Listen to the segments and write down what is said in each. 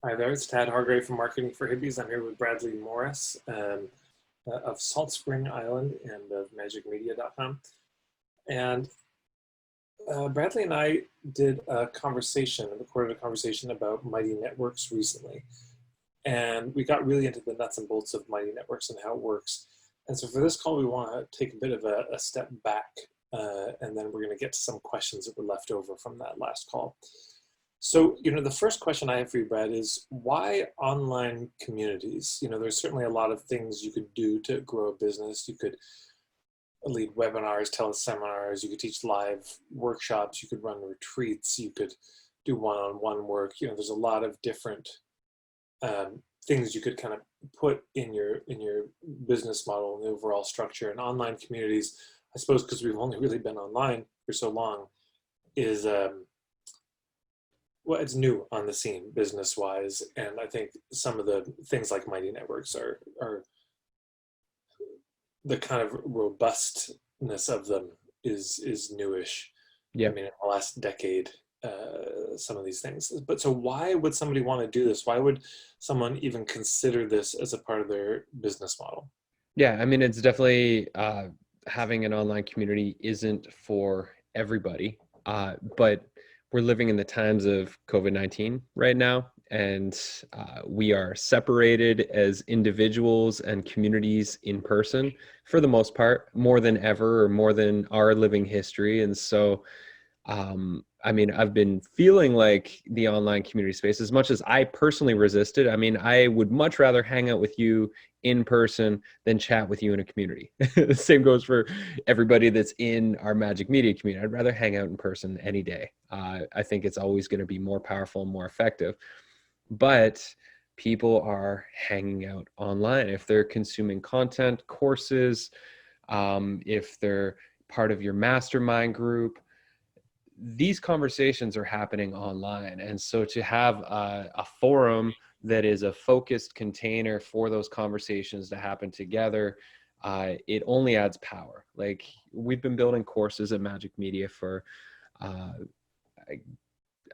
Hi there, it's Tad Hargrave from Marketing for Hippies. I'm here with Bradley Morris of Salt Spring Island and of MAJIKmedia.com. And Bradley and I did a conversation, recorded a conversation about Mighty Networks recently. And we got really into the nuts and bolts of Mighty Networks and how it works. And so for this call, we want to take a bit of a step back, and then we're going to get to some questions that were left over from that last call. So, the first question I have for you, Brad, is why online communities? There's certainly a lot of things you could do to grow a business. You could lead webinars, teleseminars, you could teach live workshops, you could run retreats, you could do one-on-one work. There's a lot of different things you could kind of put in your business model and the overall structure. And online communities, I suppose, because we've only really been online for so long, is well, it's new on the scene business-wise, and I think some of the things like Mighty Networks are the kind of robustness of them is newish. I Yeah. mean, in the last decade, some of these things. But so why would somebody want to do this? Why would someone even consider this as a part of their business model? Yeah. I mean, it's definitely having an online community isn't for everybody, but we're living in the times of COVID-19 right now, and we are separated as individuals and communities in person for the most part, more than ever or more than our living history. And so I mean, I've been feeling like the online community space, as much as I personally resisted. I mean, I would much rather hang out with you in person than chat with you in a community. The same goes for everybody that's in our Magic Media community. I'd rather hang out in person any day. I think it's always going to be more powerful and more effective. But people are hanging out online. If they're consuming content, courses, if they're part of your mastermind group, these conversations are happening online. And so to have a forum that is a focused container for those conversations to happen together, it only adds power. Like, we've been building courses at Magic Media for, I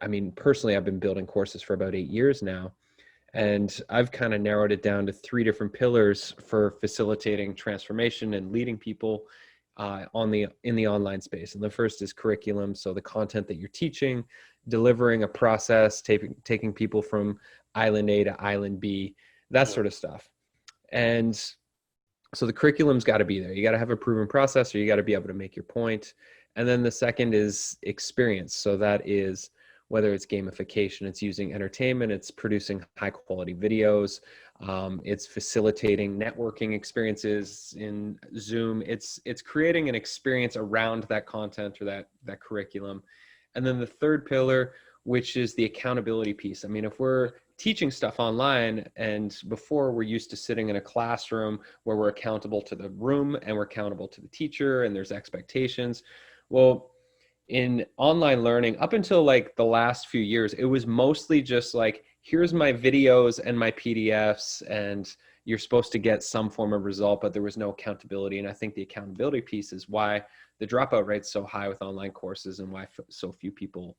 mean, personally, I've been building courses for about 8 years now. And I've kind of narrowed it down to 3 different pillars for facilitating transformation and leading people in the online space. And the first is curriculum, so the content that you're teaching, delivering a process, taking people from island A to island B, that Yeah. sort of stuff. And so the curriculum's got to be there. You got to have a proven process, or you got to be able to make your point. And then the second is experience. So that is whether it's gamification, it's using entertainment, it's producing high quality videos, it's facilitating networking experiences in Zoom. It's creating an experience around that content or that curriculum. And then the third pillar, which is the accountability piece. I mean, if we're teaching stuff online, and before we're used to sitting in a classroom where we're accountable to the room and we're accountable to the teacher and there's expectations. Well, in online learning, up until like the last few years, it was mostly just like, here's my videos and my PDFs, and you're supposed to get some form of result, but there was no accountability. And I think the accountability piece is why the dropout rate's so high with online courses and why so few people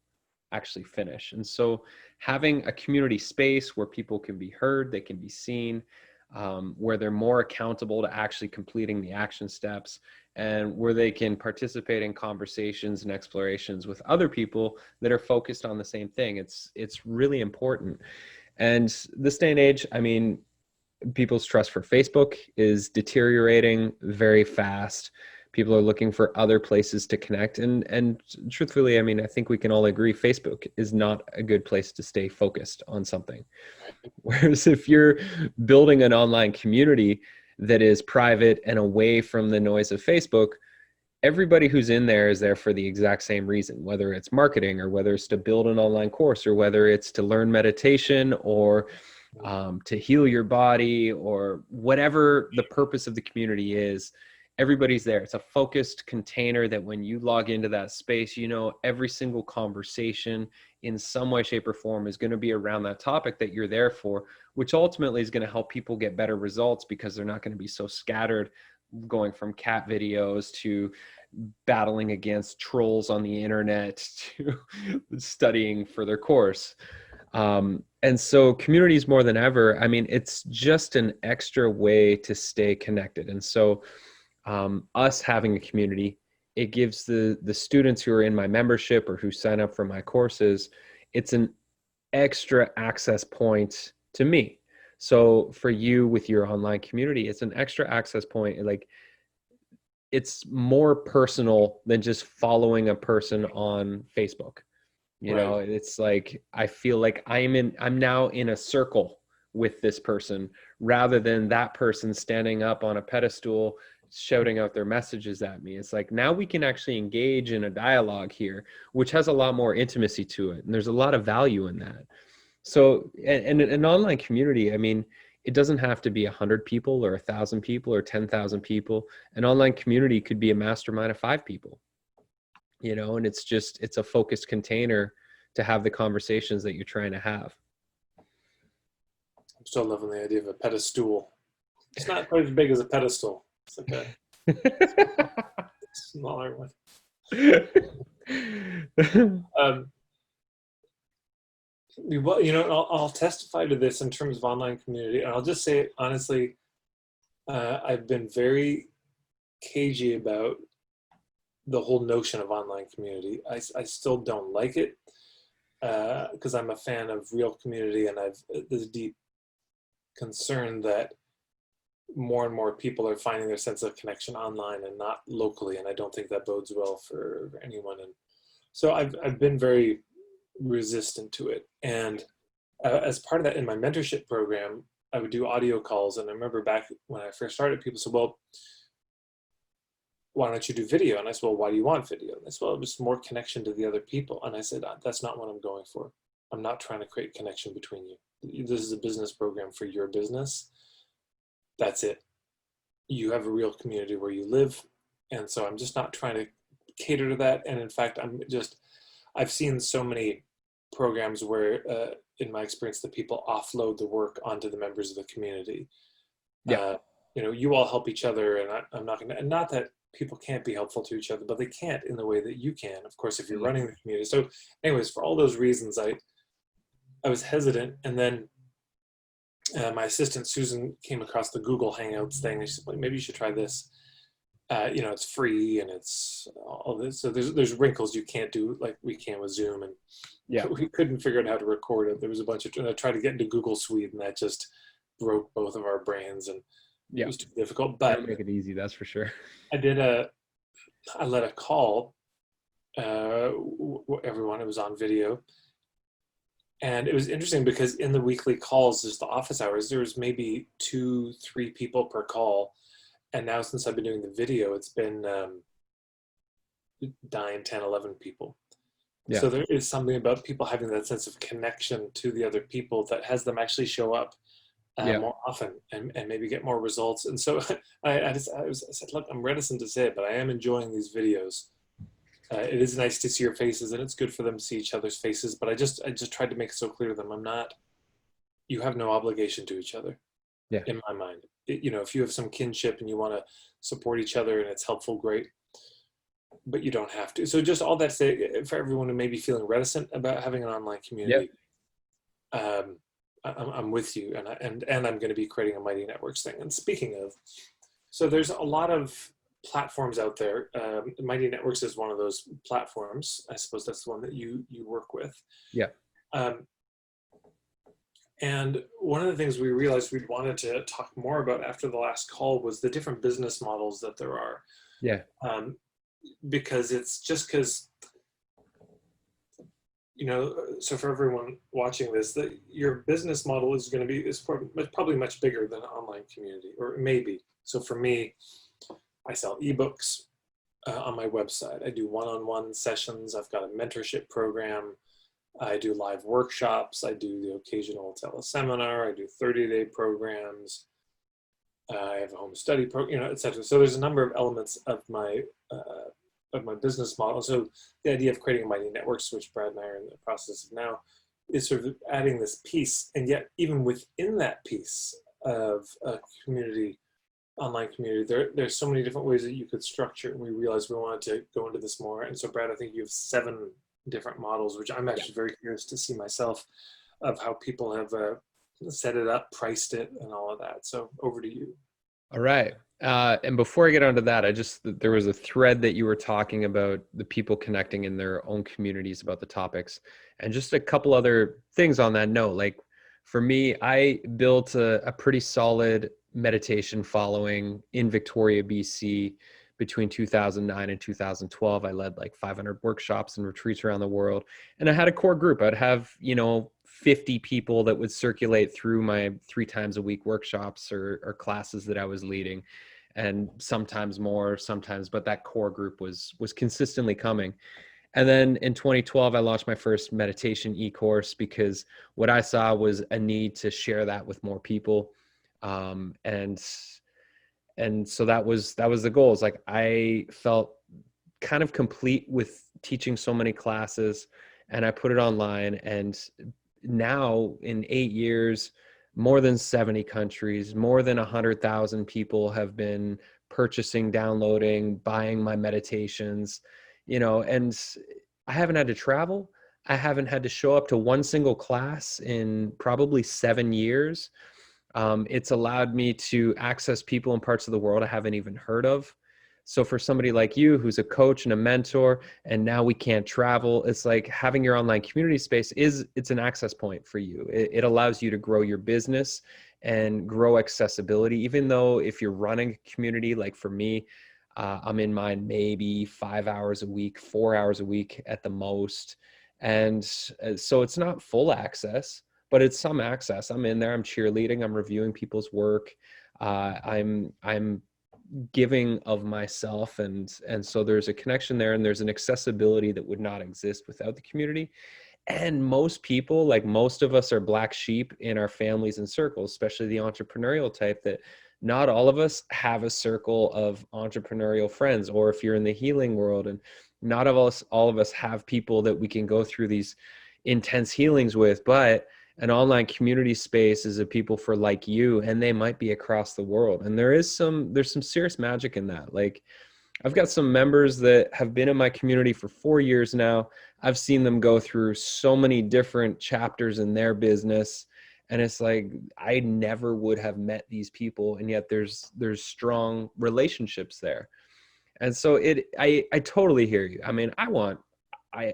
actually finish. And so having a community space where people can be heard, they can be seen, where they're more accountable to actually completing the action steps, and where they can participate in conversations and explorations with other people that are focused on the same thing. It's really important. And this day and age, I mean, people's trust for Facebook is deteriorating very fast. People are looking for other places to connect. And truthfully, I mean, I think we can all agree Facebook is not a good place to stay focused on something. Whereas if you're building an online community that is private and away from the noise of Facebook, everybody who's in there is there for the exact same reason, whether it's marketing or whether it's to build an online course or whether it's to learn meditation or to heal your body or whatever the purpose of the community is. Everybody's there. It's a focused container that when you log into that space, you know, every single conversation in some way, shape, or form is going to be around that topic that you're there for, which ultimately is going to help people get better results because they're not going to be so scattered, going from cat videos to battling against trolls on the internet to studying for their course. And so communities more than ever, I mean, it's just an extra way to stay connected. And so us having a community, it gives the students who are in my membership or who sign up for my courses, it's an extra access point to me. So for you with your online community, it's an extra access point. Like, it's more personal than just following a person on Facebook. You Right. know, it's like I feel like I'm now in a circle with this person rather than that person standing up on a pedestal shouting out their messages at me. It's like now we can actually engage in a dialogue here, which has a lot more intimacy to it. And there's a lot of value in that. So, and an online community, I mean, it doesn't have to be 100 people or 1,000 people or 10,000 people. An online community could be a mastermind of 5 people, you know, and it's a focused container to have the conversations that you're trying to have. I'm still loving the idea of a pedestal. It's not quite as big as a pedestal. It's like a smaller one. Well, you know, I'll testify to this in terms of online community, and I'll just say honestly, I've been very cagey about the whole notion of online community. I still don't like it because I'm a fan of real community, and I've this deep concern that more and more people are finding their sense of connection online and not locally, and I don't think that bodes well for anyone. And so I've been very resistant to it. And as part of that, in my mentorship program, I would do audio calls. And I remember back when I first started, people said, well, why don't you do video? And I said, well, why do you want video? And they said, well, it was more connection to the other people. And I said, that's not what I'm going for. I'm not trying to create connection between you. This is a business program for your business. That's it. You have a real community where you live. And so I'm just not trying to cater to that. And in fact, I've seen so many programs where, in my experience, the people offload the work onto the members of the community. Yeah. You know, you all help each other, and I'm not going to, and not that people can't be helpful to each other, but they can't in the way that you can, of course, if you're running the community. So anyways, for all those reasons, I was hesitant. And then my assistant, Susan, came across the Google Hangouts thing. And she said, well, maybe you should try this. You know, it's free and it's all this. So there's wrinkles you can't do like we can with Zoom, and we couldn't figure out how to record it. There was a bunch of, I tried to get into Google Suite, and that just broke both of our brains, and it was too difficult. But make it easy, that's for sure. I led a call, everyone, it was on video. And it was interesting because in the weekly calls, just the office hours, there was maybe 2-3 people per call. And now since I've been doing the video, it's been 9, 10, 11 people. Yeah. So there is something about people having that sense of connection to the other people that has them actually show up more often and maybe get more results. And so I said, look, I'm reticent to say it, but I am enjoying these videos. It is nice to see your faces, and it's good for them to see each other's faces. But I just tried to make it so clear to them, you have no obligation to each other. Yeah. In my mind, you know, if you have some kinship and you want to support each other and it's helpful, great. But you don't have to. So just all that to say, for everyone who may be feeling reticent about having an online community, I'm with you, and I'm going to be creating a Mighty Networks thing. And speaking of, so there's a lot of platforms out there. Mighty Networks is one of those platforms. I suppose that's the one that you work with. Yeah. And one of the things we realized we'd wanted to talk more about after the last call was the different business models that there are. Yeah. Because you know, so for everyone watching this, that your business model is going to be probably much bigger than an online community, or maybe. So for me, I sell eBooks on my website. I do one-on-one sessions. I've got a mentorship program. I do live workshops. I do the occasional teleseminar. I do 30-day programs. I have a home study program, you know, et cetera. So there's a number of elements of my business model. So the idea of creating Mighty Networks, which Brad and I are in the process of now, is sort of adding this piece. And yet, even within that piece of a community, online community, there's so many different ways that you could structure. And we realized we wanted to go into this more. And so, Brad, I think you have 7 different models, which I'm actually very curious to see myself. of how people have set it up, priced it, and all of that. So over to you. All right. And before I get onto that, there was a thread that you were talking about the people connecting in their own communities about the topics, and just a couple other things on that note. Like for me, I built a pretty solid meditation following in Victoria, BC between 2009 and 2012. I led like 500 workshops and retreats around the world. And I had a core group. I'd have, 50 people that would circulate through my 3 times a week workshops or classes that I was leading, and sometimes more, sometimes, but that core group was consistently coming. And then in 2012, I launched my first meditation e-course because what I saw was a need to share that with more people. And so that was the goal. It's like I felt kind of complete with teaching so many classes, and I put it online. And now in 8 years, more than 70 countries, more than 100,000 people have been purchasing, downloading, buying my meditations, and I haven't had to travel. I haven't had to show up to one single class in probably 7 years. It's allowed me to access people in parts of the world I haven't even heard of. So for somebody like you, who's a coach and a mentor, and now we can't travel, it's like having your online community space it's an access point for you. It allows you to grow your business and grow accessibility, even though if you're running a community, like for me, I'm in mine maybe 5 hours a week, 4 hours a week at the most. And so it's not full access, but it's some access. I'm in there, I'm cheerleading, I'm reviewing people's work. I'm giving of myself, and so there's a connection there, and there's an accessibility that would not exist without the community. And most people, like most of us, are black sheep in our families and circles, especially the entrepreneurial type, that not all of us have a circle of entrepreneurial friends, or if you're in the healing world, and not all of us have people that we can go through these intense healings with. But an online community space is a people for like you, and they might be across the world. And there's some serious magic in that. Like I've got some members that have been in my community for 4 years now. I've seen them go through so many different chapters in their business. And it's like, I never would have met these people. And yet there's strong relationships there. And so I totally hear you. I mean, I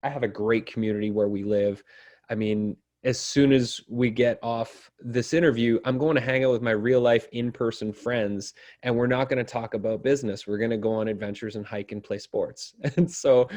have a great community where we live. I mean, as soon as we get off this interview, I'm going to hang out with my real life in-person friends, and we're not going to talk about business. We're going to go on adventures and hike and play sports. And so,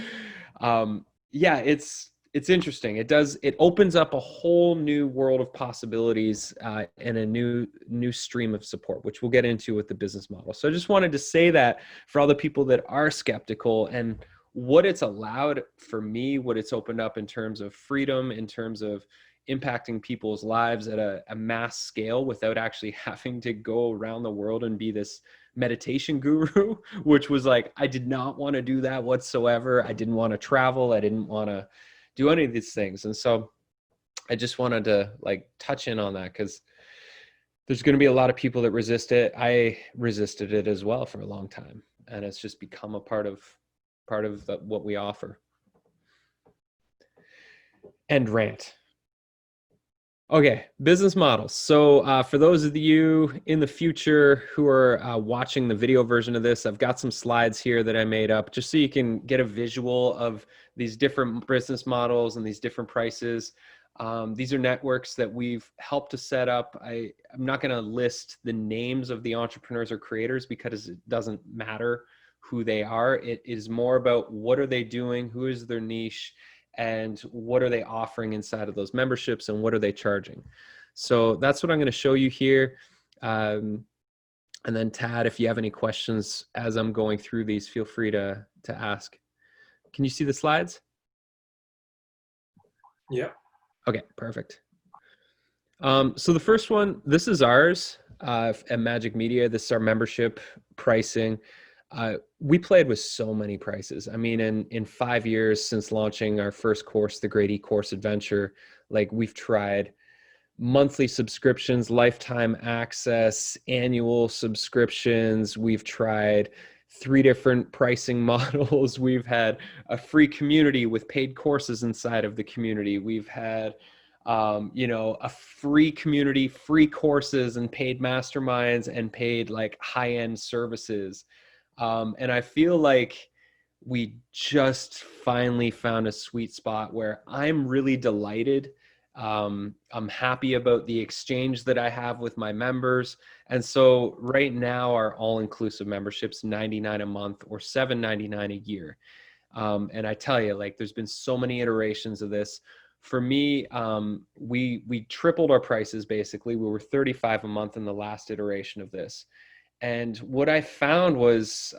yeah, it's interesting. It opens up a whole new world of possibilities, and a new stream of support, which we'll get into with the business model. So I just wanted to say that for all the people that are skeptical, and what it's allowed for me, what it's opened up in terms of freedom, in terms of impacting people's lives at a mass scale without actually having to go around the world and be this meditation guru, which was like, I did not want to do that whatsoever. I didn't want to travel. I didn't want to do any of these things. And so I just wanted to like touch in on that, because there's going to be a lot of people that resist it. I resisted it as well for a long time, and it's just become a part of what we offer. End rant. Okay, business models. So for those of you in the future who are watching the video version of this, I've got some slides here that I made up just so you can get a visual of these different business models and these different prices. These are networks that we've helped to set up. I'm not going to list the names of the entrepreneurs or creators because it doesn't matter who they are. It is more about what are they doing, who is their niche, and what are they offering inside of those memberships, and what are they charging. So that's what I'm going to show you here. And then Tad, if you have any questions as I'm going through these, feel free to ask. Can you see the slides? Yeah. Okay, perfect. So the first one, this is ours at MAJIK Media. This is our membership pricing. We played with so many prices. I mean, in 5 years since launching our first course, the Great E-Course Adventure, like we've tried monthly subscriptions, lifetime access, annual subscriptions. We've tried 3 different pricing models. We've had a free community with paid courses inside of the community. We've had you know, a free community, free courses and paid masterminds and paid like high-end services. And I feel like we just finally found a sweet spot where I'm really delighted. I'm happy about the exchange that I have with my members. And so right now our all-inclusive membership's $99 a month or $7.99 a year. And I tell you, like, there's been so many iterations of this. For me, we tripled our prices. Basically, we were $35 a month in the last iteration of this. And what I found was,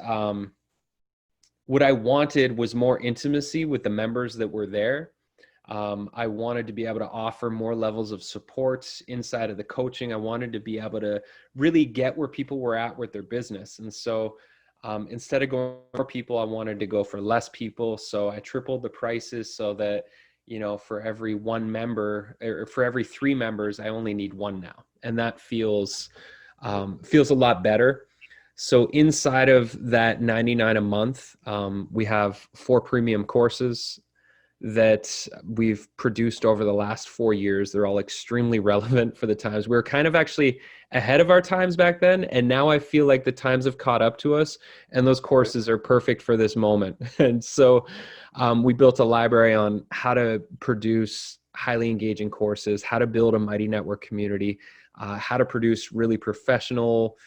what I wanted was more intimacy with the members that were there. I wanted to be able to offer more levels of support inside of the coaching. I wanted to be able to really get where people were at with their business. And so instead of going for more people, I wanted to go for less people. So I tripled the prices so that, you know, for every one member or for every 3 members, I only need 1 now. And that feels a lot better. So inside of that $99 a month, we have 4 premium courses that we've produced over the last 4 years. They're all extremely relevant for the times. We were kind of actually ahead of our times back then. And now I feel like the times have caught up to us, and those courses are perfect for this moment. And so we built a library on how to produce highly engaging courses, how to build a mighty network community, how to produce really professional,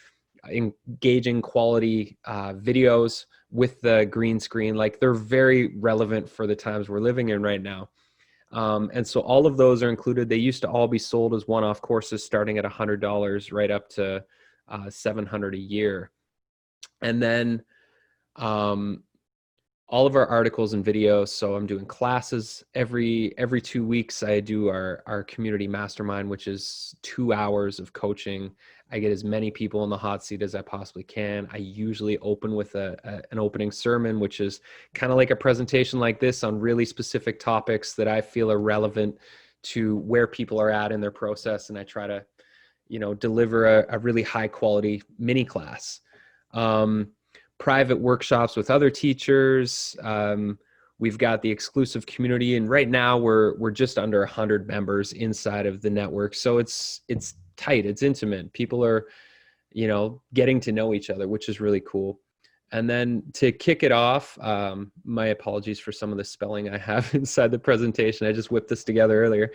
engaging quality videos with the green screen. Like, they're very relevant for the times we're living in right now. And so all of those are included. They used to all be sold as one-off courses starting at $100 right up to $700 a year. And then all of our articles and videos. So I'm doing classes every 2 weeks. I do our community mastermind, which is 2 hours of coaching. I get as many people in the hot seat as I possibly can. I usually open with an opening sermon, which is kind of like a presentation like this on really specific topics that I feel are relevant to where people are at in their process. And I try to, you know, deliver a really high quality mini class. Private workshops with other teachers. We've got the exclusive community, and right now we're just under 100 members inside of the network. So it's tight, it's intimate. People are, you know, getting to know each other, which is really cool. And then to kick it off, my apologies for some of the spelling I have inside the presentation. I just whipped this together earlier.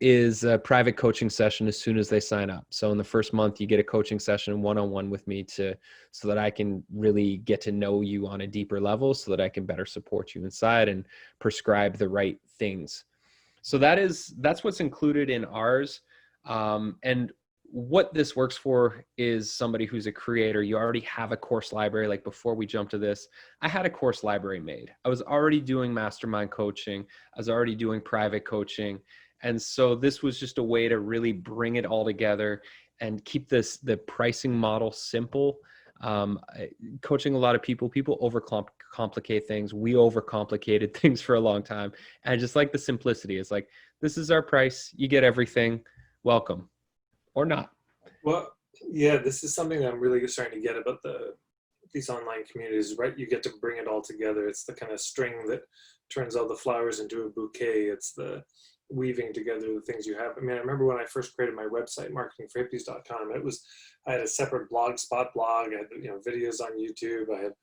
Is a private coaching session as soon as they sign up. So in the first month, you get a coaching session one-on-one with me so that I can really get to know you on a deeper level, so that I can better support you inside and prescribe the right things. So that's what's included in ours. And what this works for is somebody who's a creator. You already have a course library. Like, before we jump to this, I had a course library made. I was already doing mastermind coaching. I was already doing private coaching. And so this was just a way to really bring it all together and keep the pricing model simple. Coaching a lot of people overcomplicate things. We overcomplicated things for a long time. And I just like the simplicity. It's like, this is our price. You get everything. Welcome. Or not. Well, yeah, this is something that I'm really starting to get about these online communities, right? You get to bring it all together. It's the kind of string that turns all the flowers into a bouquet. It's the weaving together the things you have. I mean, I remember when I first created my website, marketingforhippies.com, I had a separate blogspot blog, I had, you know, videos on YouTube, I had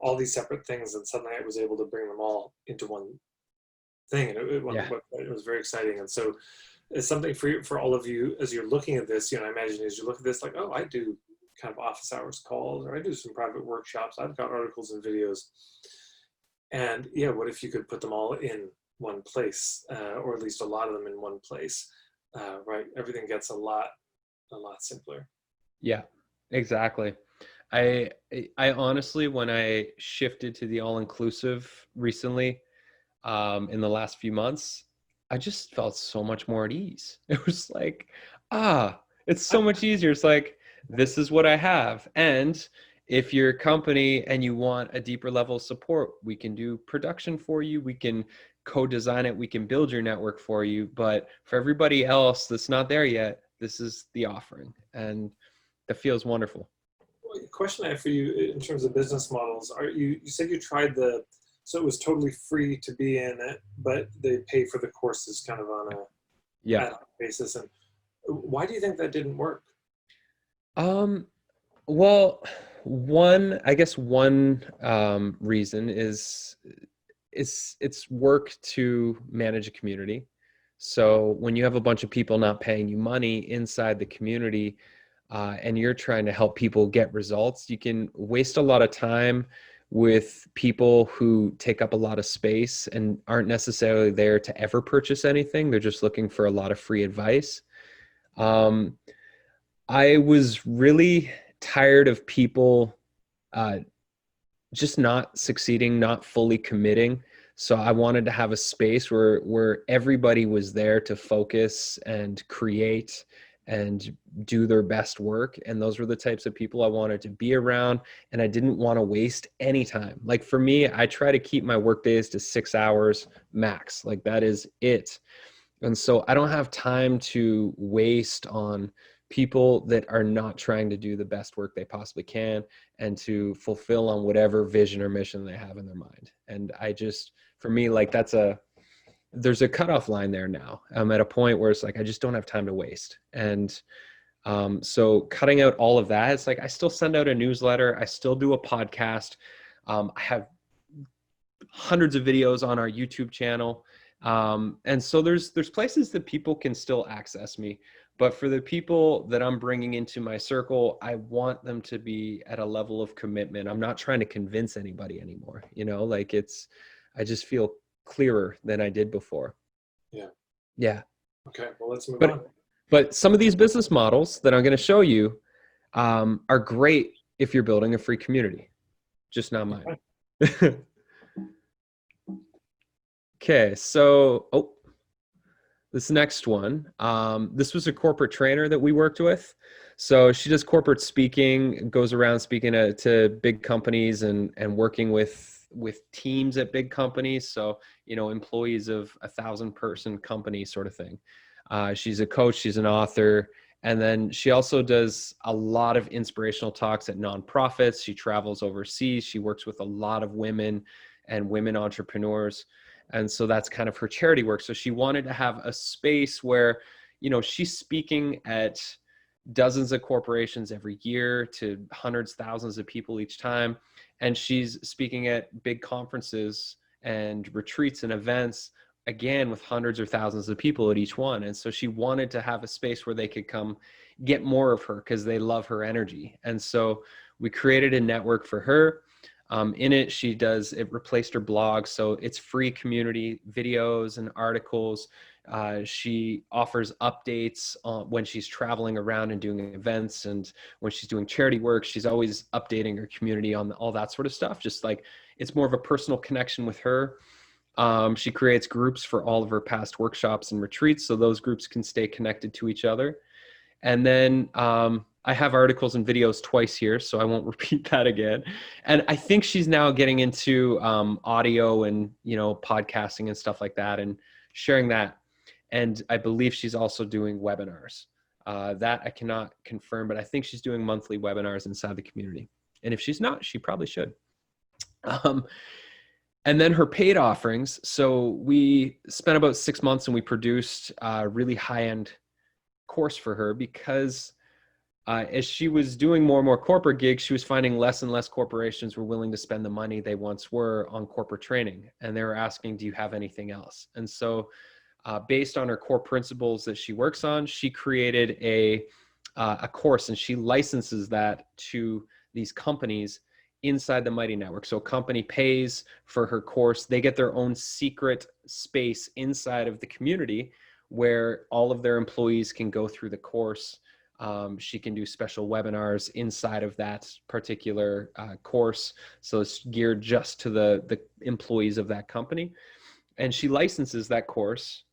all these separate things, and suddenly I was able to bring them all into one thing, and it was very exciting. And so it's something for all of you as you're looking at this. You know, I imagine as you look at this, like, oh, I do kind of office hours calls, or I do some private workshops. I've got articles and videos. And yeah, what if you could put them all in one place, or at least a lot of them in one place, right? Everything gets a lot simpler. Yeah, exactly. I honestly, when I shifted to the all-inclusive recently, in the last few months, I just felt so much more at ease. It was like, it's so much easier. It's like, this is what I have. And if you're a company and you want a deeper level of support, we can do production for you. We can co-design it. We can build your network for you. But for everybody else that's not there yet, this is the offering. And that feels wonderful. Well, the question I have for you in terms of business models, you said you tried so it was totally free to be in it, but they pay for the courses kind of on Yeah. ad hoc basis. And why do you think that didn't work? Um, well, I guess one reason is it's work to manage a community. So when you have a bunch of people not paying you money inside the community, and you're trying to help people get results, you can waste a lot of time with people who take up a lot of space and aren't necessarily there to ever purchase anything. They're just looking for a lot of free advice. Um, I was really tired of people uh, just not succeeding, not fully committing. So I wanted to have a space where everybody was there to focus and create and do their best work. And those were the types of people I wanted to be around. And I didn't want to waste any time. Like for me, I try to keep my work days to 6 hours max. Like that is it. And so I don't have time to waste on people that are not trying to do the best work they possibly can and to fulfill on whatever vision or mission they have in their mind. And I just, for me, like there's a cutoff line there now. I'm at a point where it's like, I just don't have time to waste. And so cutting out all of that, it's like, I still send out a newsletter. I still do a podcast. I have hundreds of videos on our YouTube channel. And so there's places that people can still access me, but for the people that I'm bringing into my circle, I want them to be at a level of commitment. I'm not trying to convince anybody anymore, like I just feel clearer than I did before. Yeah. Yeah. Okay. Well, let's move on. But some of these business models that I'm going to show you are great if you're building a free community, just not mine. Okay, so this next one, this was a corporate trainer that we worked with. So she does corporate speaking, goes around speaking to big companies and working with teams at big companies. So, employees of 1,000-person company sort of thing. She's a coach, she's an author, and then she also does a lot of inspirational talks at nonprofits. She travels overseas. She works with a lot of women and women entrepreneurs. And so that's kind of her charity work. So she wanted to have a space where, she's speaking at dozens of corporations every year to hundreds, thousands of people each time. And she's speaking at big conferences and retreats and events, again, with hundreds or thousands of people at each one. And so she wanted to have a space where they could come get more of her because they love her energy. And so we created a network for her. In it, it replaced her blog. So it's free community videos and articles. She offers updates when she's traveling around and doing events, and when she's doing charity work, she's always updating her community on all that sort of stuff. Just like it's more of a personal connection with her. She creates groups for all of her past workshops and retreats, so those groups can stay connected to each other. And then I have articles and videos twice here, so I won't repeat that again. And I think she's now getting into audio and, podcasting and stuff like that and sharing that. And I believe she's also doing webinars. That I cannot confirm, but I think she's doing monthly webinars inside the community. And if she's not, she probably should. And then her paid offerings. So we spent about 6 months and we produced a really high-end course for her because as she was doing more and more corporate gigs, she was finding less and less corporations were willing to spend the money they once were on corporate training. And they were asking, do you have anything else? And so based on her core principles that she works on, she created a course, and she licenses that to these companies inside the Mighty Network. So a company pays for her course. They get their own secret space inside of the community where all of their employees can go through the course. She can do special webinars inside of that particular course. So it's geared just to the employees of that company. And she licenses that course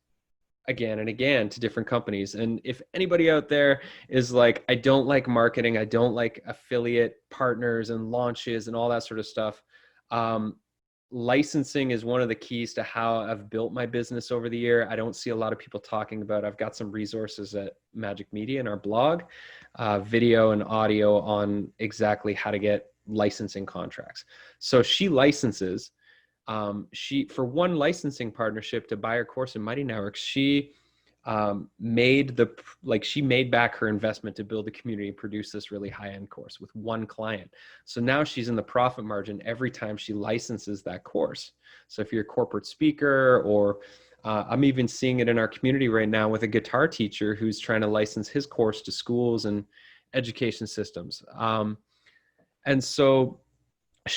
again and again to different companies. And if anybody out there is like, I don't like marketing, I don't like affiliate partners and launches and all that sort of stuff, licensing is one of the keys to how I've built my business over the year. I don't see a lot of people talking about. I've got some resources at MAJIK Media in our blog, video and audio on exactly how to get licensing contracts. So she licenses. For one licensing partnership to buy her course in Mighty Networks, she she made back her investment to build the community and produce this really high-end course with one client. So now she's in the profit margin every time she licenses that course. So if you're a corporate speaker, or I'm even seeing it in our community right now with a guitar teacher who's trying to license his course to schools and education systems. And so,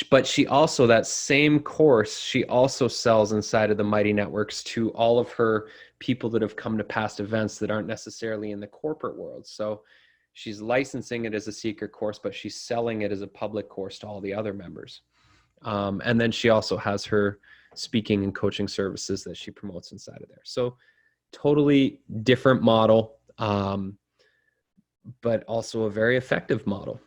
but she also, that same course, she also sells inside of the Mighty Networks to all of her people that have come to past events that aren't necessarily in the corporate world. So she's licensing it as a secret course, but she's selling it as a public course to all the other members. And then she also has her speaking and coaching services that she promotes inside of there. So totally different model, but also a very effective model.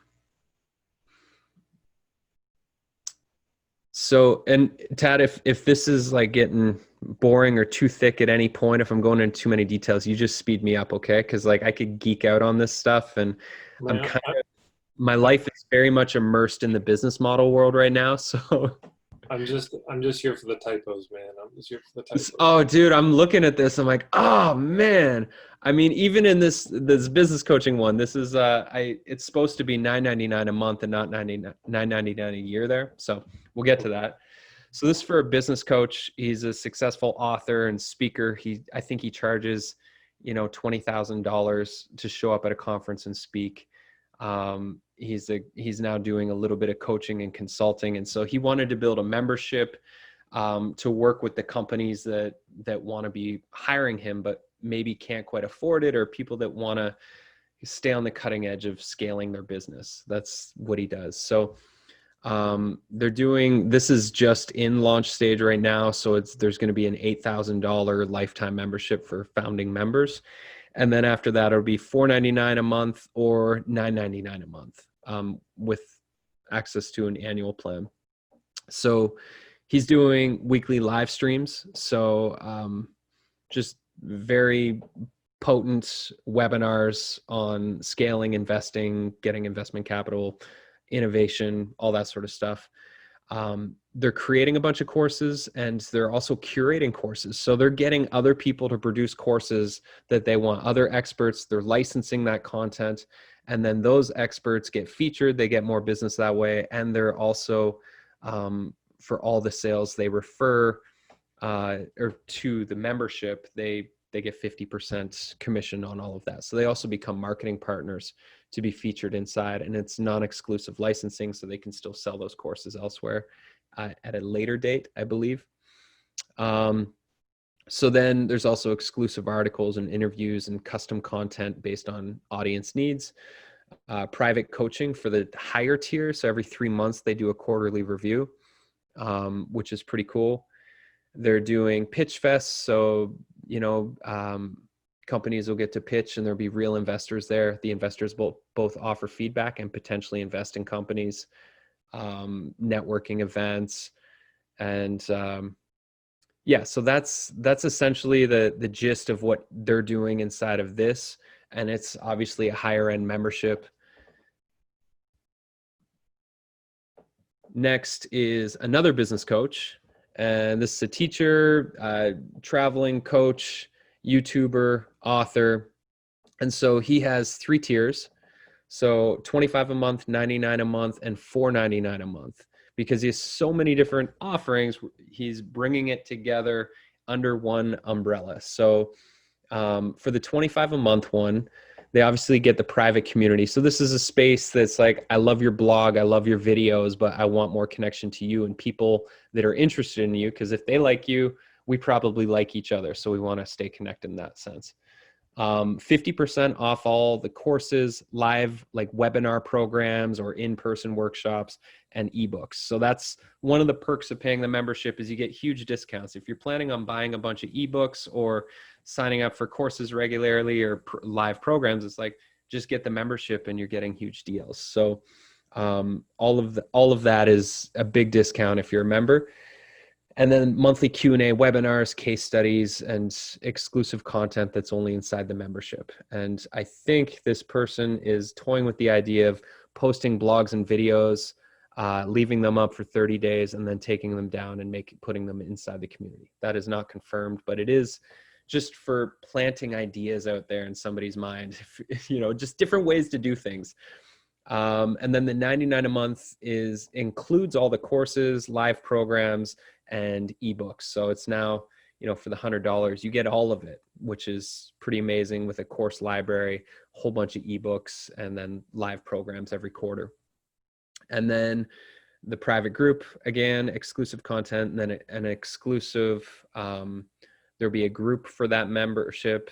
So, and Tad, if this is like getting boring or too thick at any point, if I'm going into too many details, you just speed me up, okay? Because like I could geek out on this stuff, and my life is very much immersed in the business model world right now. So I'm just here for the typos, man. I'm just here for the typos. Oh, dude, I'm looking at this. I'm like, oh man. I mean, even in this business coaching one, this is it's supposed to be $9.99 a month and not $9.99 a year there. So we'll get to that. So this is for a business coach. He's a successful author and speaker. I think he charges, $20,000 to show up at a conference and speak. He's now doing a little bit of coaching and consulting. And so he wanted to build a membership to work with the companies that want to be hiring him, but maybe can't quite afford it, or people that want to stay on the cutting edge of scaling their business. That's what he does. So this is just in launch stage right now. So there's going to be an $8,000 lifetime membership for founding members. And then after that, it'll be $4.99 a month or $9.99 a month with access to an annual plan. So he's doing weekly live streams. So just very potent webinars on scaling, investing, getting investment capital, innovation, all that sort of stuff. They're creating a bunch of courses, and they're also curating courses. So they're getting other people to produce courses that they want, other experts. They're licensing that content, and then those experts get featured. They get more business that way. And they're also, for all the sales they refer or to the membership, they get 50% commission on all of that. So they also become marketing partners to be featured inside, and it's non-exclusive licensing, so they can still sell those courses elsewhere at a later date, I believe. So then there's also exclusive articles and interviews and custom content based on audience needs. Private coaching for the higher tier. So every 3 months they do a quarterly review, which is pretty cool. They're doing pitch fests. So, companies will get to pitch, and there'll be real investors there. The investors both offer feedback and potentially invest in companies, networking events. And so that's essentially the gist of what they're doing inside of this. And it's obviously a higher end membership. Next is another business coach. And this is a teacher, traveling coach, YouTuber, author. And so he has 3 tiers. So $25 a month, $99 a month, and $4.99 a month. Because he has so many different offerings, he's bringing it together under one umbrella. So for the $25 a month one, they obviously get the private community. So this is a space that's like, I love your blog, I love your videos, but I want more connection to you and people that are interested in you. Because if they like you, we probably like each other. So we want to stay connected in that sense. 50% off all the courses, live like webinar programs or in-person workshops, and eBooks. So that's one of the perks of paying the membership, is you get huge discounts. If you're planning on buying a bunch of eBooks or signing up for courses regularly or live programs, it's like, just get the membership and you're getting huge deals. So all of that is a big discount if you're a member. And then monthly Q&A webinars, case studies, and exclusive content that's only inside the membership. And I think this person is toying with the idea of posting blogs and videos, leaving them up for 30 days, and then taking them down and putting them inside the community. That is not confirmed, but it is just for planting ideas out there in somebody's mind, you know, just different ways to do things. And then the $99 a month includes all the courses, live programs, and eBooks. So it's now, you know, for the $100, you get all of it, which is pretty amazing, with a course library, a whole bunch of eBooks, and then live programs every quarter. And then the private group, again, exclusive content, and then an exclusive, there'll be a group for that membership,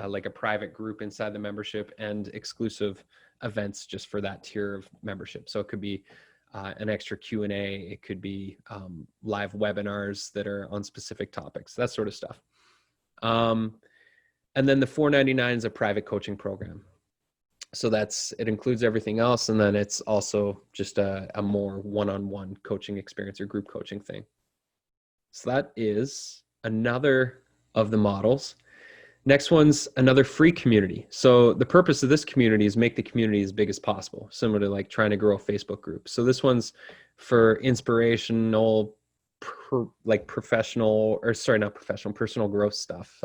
like a private group inside the membership, and exclusive events just for that tier of membership. So it could be an extra Q&A, it could be live webinars that are on specific topics, that sort of stuff. And then the $499 is a private coaching program. So it includes everything else. And then it's also just a more one-on-one coaching experience or group coaching thing. So that is another of the models. Next one's another free community. So the purpose of this community is make the community as big as possible, similar to like trying to grow a Facebook group. So this one's for inspirational, personal growth stuff.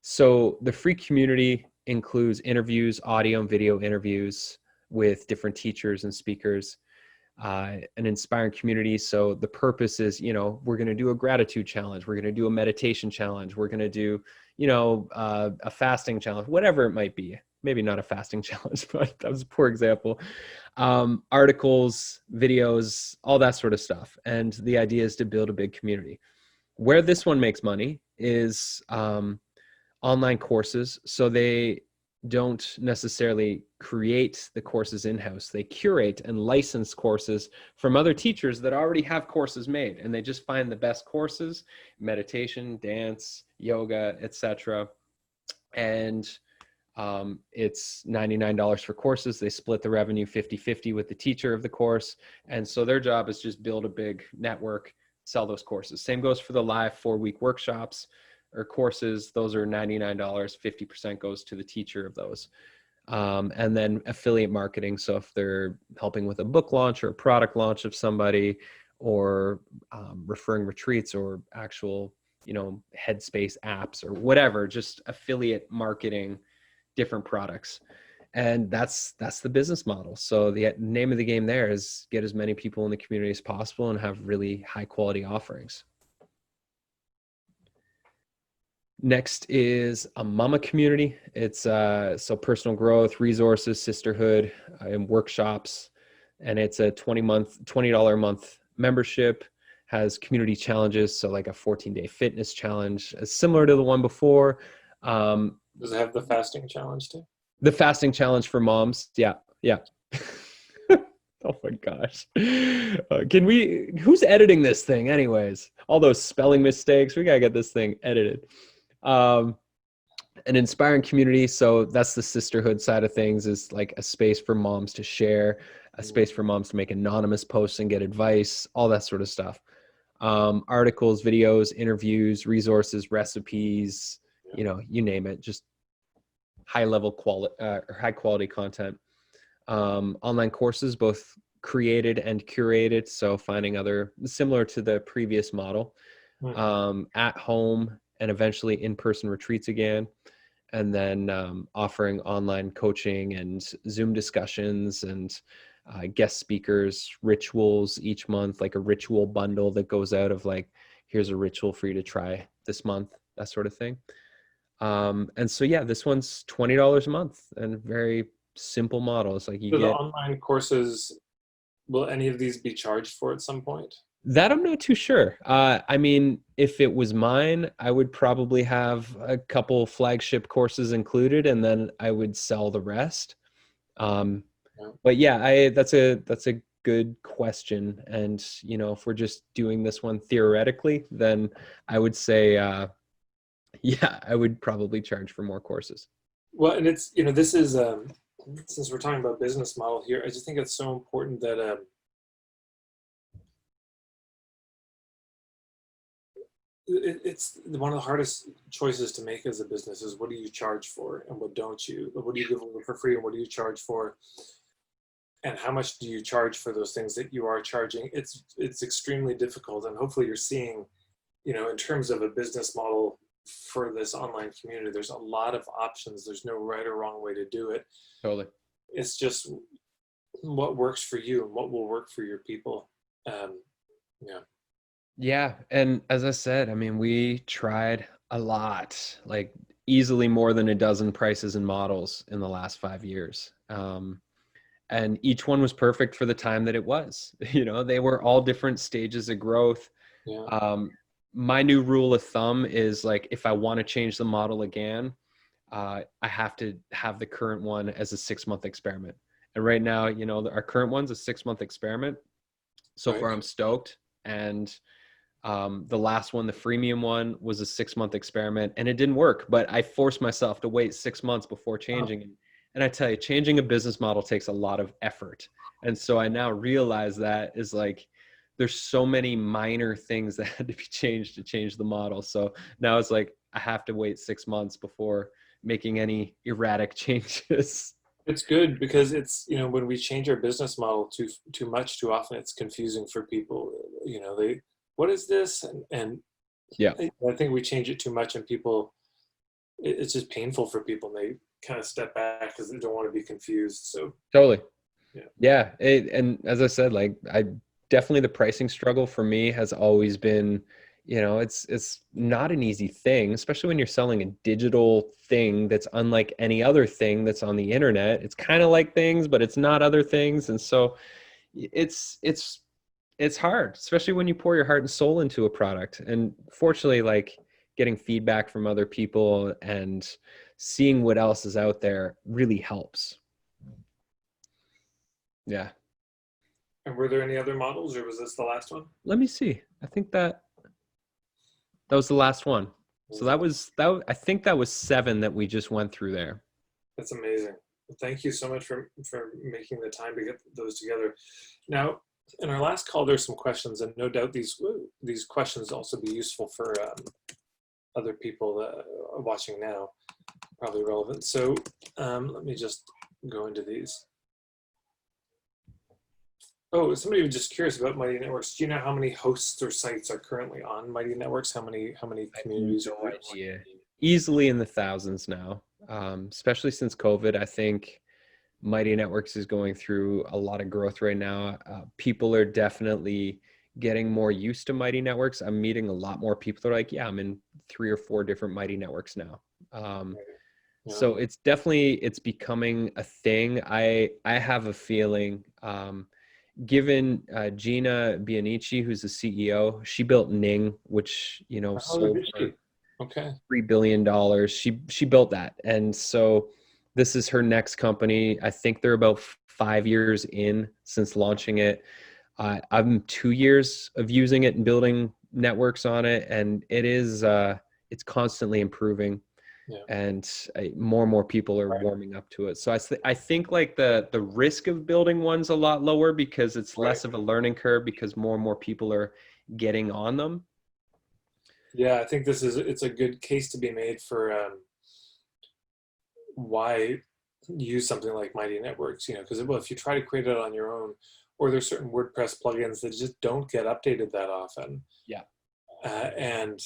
So the free community includes interviews, audio and video interviews with different teachers and speakers, an inspiring community. So the purpose is, you know, we're going to do a gratitude challenge. We're going to do a meditation challenge. We're going to do, you know, a fasting challenge, whatever it might be. Maybe not a fasting challenge, but that was a poor example. Articles, videos, all that sort of stuff. And the idea is to build a big community. Where this one makes money is online courses. So they don't necessarily create the courses in-house. They curate and license courses from other teachers that already have courses made, and they just find the best courses, meditation, dance, yoga, etc. And it's $99 for courses. They split the revenue 50-50 with the teacher of the course. And so their job is just build a big network, sell those courses. Same goes for the live 4-week workshops or courses. Those are $99. 50% goes to the teacher of those. And then affiliate marketing. So if they're helping with a book launch or a product launch of somebody, or referring retreats or actual, you know, Headspace apps or whatever, just affiliate marketing different products. And that's the business model. So the name of the game there is get as many people in the community as possible and have really high quality offerings. Next is a mama community. It's so personal growth, resources, sisterhood, and workshops. And it's a $20 a month membership, has community challenges. So like a 14-day fitness challenge, similar to the one before. Does it have the fasting challenge too? The fasting challenge for moms. Yeah. Yeah. Oh my gosh. Who's editing this thing anyways? All those spelling mistakes. We gotta get this thing edited. An inspiring community. So that's the sisterhood side of things, is like a space for moms to share, a space for moms to make anonymous posts and get advice, all that sort of stuff. Articles, videos, interviews, resources, recipes, you know, you name it, just high quality content. Online courses, both created and curated. So finding other, similar to the previous model, at home and eventually in-person retreats again. And then offering online coaching and Zoom discussions and guest speakers, rituals each month, like a ritual bundle that goes out of like, here's a ritual for you to try this month, that sort of thing. And so, yeah, this one's $20 a month and very simple model. It's like you get the online courses. Will any of these be charged for at some point? That I'm not too sure. I mean, if it was mine, I would probably have a couple flagship courses included, and then I would sell the rest. But yeah, that's a good question. And, you know, if we're just doing this one theoretically, then I would say, yeah, I would probably charge for more courses. Well, and it's, you know, this is, since we're talking about business model here, I just think it's so important that, it's one of the hardest choices to make as a business is what do you charge for and what don't you? What do you give away for free and what do you charge for? And how much do you charge for those things that you are charging? It's extremely difficult, and hopefully you're seeing, you know, in terms of a business model for this online community. There's a lot of options. There's no right or wrong way to do it. Totally. It's just what works for you and what will work for your people. Yeah. Yeah. And as I said, I mean, we tried a lot, like easily more than a dozen prices and models in the last 5 years. And each one was perfect for the time that it was. You know, they were all different stages of growth. Yeah. My new rule of thumb is like, if I want to change the model again, I have to have the current one as a 6-month experiment. And right now, you know, our current one's a 6-month experiment. So far, I'm stoked. And the last one, the freemium one, was a 6-month experiment, and it didn't work. But I forced myself to wait 6 months before changing. And I tell you, changing a business model takes a lot of effort. And so I now realize that is like, there's so many minor things that had to be changed to change the model. So now it's like, I have to wait 6 months before making any erratic changes. It's good because it's, you know, when we change our business model too much, too often, it's confusing for people. You know, what is this? And Yeah, I think we change it too much, and people, it's just painful for people, and they kind of step back because they don't want to be confused. So totally. yeah. Yeah. And as I said, like, I definitely, the pricing struggle for me has always been, you know, it's not an easy thing, especially when you're selling a digital thing that's unlike any other thing that's on the internet. It's kind of like things, but it's not other things. And so it's hard, especially when you pour your heart and soul into a product. And fortunately, like, getting feedback from other people and seeing what else is out there really helps. Yeah. And were there any other models, or was this the last one? Let me see. I think that was the last one. So I think that was 7 that we just went through there. That's amazing. Thank you so much for making the time to get those together. Now, in our last call, there's some questions, and no doubt these questions also be useful for other people watching now, probably relevant. So let me just go into these. Oh, somebody was just curious about Mighty Networks. Do you know how many hosts or sites are currently on Mighty Networks? How many communities No are idea. Easily in the thousands now, especially since COVID. I think Mighty Networks is going through a lot of growth right now. People are definitely getting more used to Mighty Networks. I'm meeting a lot more people that are like, yeah, I'm in 3 or 4 different Mighty Networks now. So it's becoming a thing. I have a feeling, given Gina Bianici, who's the CEO, she built Ning, which, you know, sold for $3 billion. She built that. And so this is her next company. I think they're about 5 years in since launching it. I'm 2 years of using it and building networks on it, and it's constantly improving. Yeah. And more and more people are warming up to it. So I think like the risk of building one's a lot lower because it's less of a learning curve because more and more people are getting on them. Yeah, I think it's a good case to be made for why use something like Mighty Networks, you know, because if you try to create it on your own, or there's certain WordPress plugins that just don't get updated that often. Yeah. And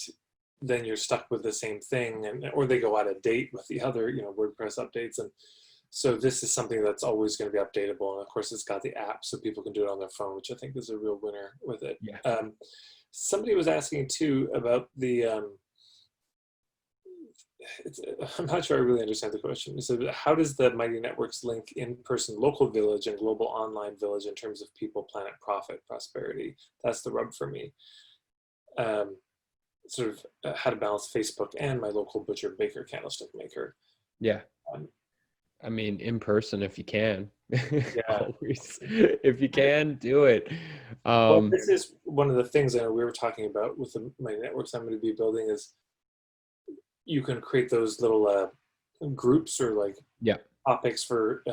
then you're stuck with the same thing, or they go out of date with the other, you know, WordPress updates. And so this is something that's always going to be updatable. And of course, it's got the app so people can do it on their phone, which I think is a real winner with it. Yeah. Somebody was asking too about the, I'm not sure I really understand the question. So how does the Mighty Networks link in-person local village and global online village in terms of people, planet, profit, prosperity? That's the rub for me. Sort of how to balance Facebook and my local butcher, baker, candlestick maker. Yeah. I mean, in person, if you can. Yeah. Always. If you can, do it. Well, this is one of the things I know we were talking about with my networks I'm going to be building is you can create those little groups or like topics for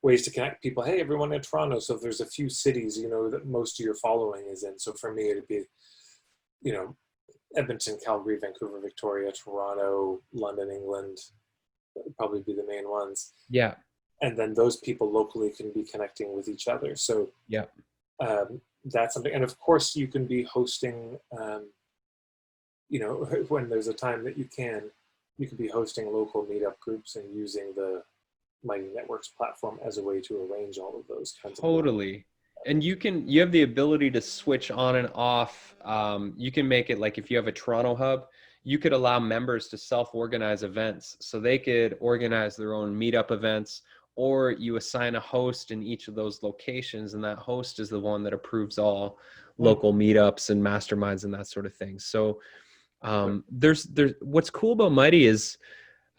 ways to connect people. Hey, everyone in Toronto. So if there's a few cities, you know, that most of your following is in. So for me, it'd be, you know, Edmonton, Calgary, Vancouver, Victoria, Toronto, London, England, would probably be the main ones. Yeah. And then those people locally can be connecting with each other. So that's something. And of course, you can be hosting when there's a time that you could be hosting local meetup groups and using the Mighty Networks platform as a way to arrange all of those kinds of events. Totally. And you have the ability to switch on and off. You can make it like if you have a Toronto hub, you could allow members to self-organize events. So they could organize their own meetup events, or you assign a host in each of those locations, and that host is the one that approves all local meetups and masterminds and that sort of thing. So there's what's cool about Mighty is,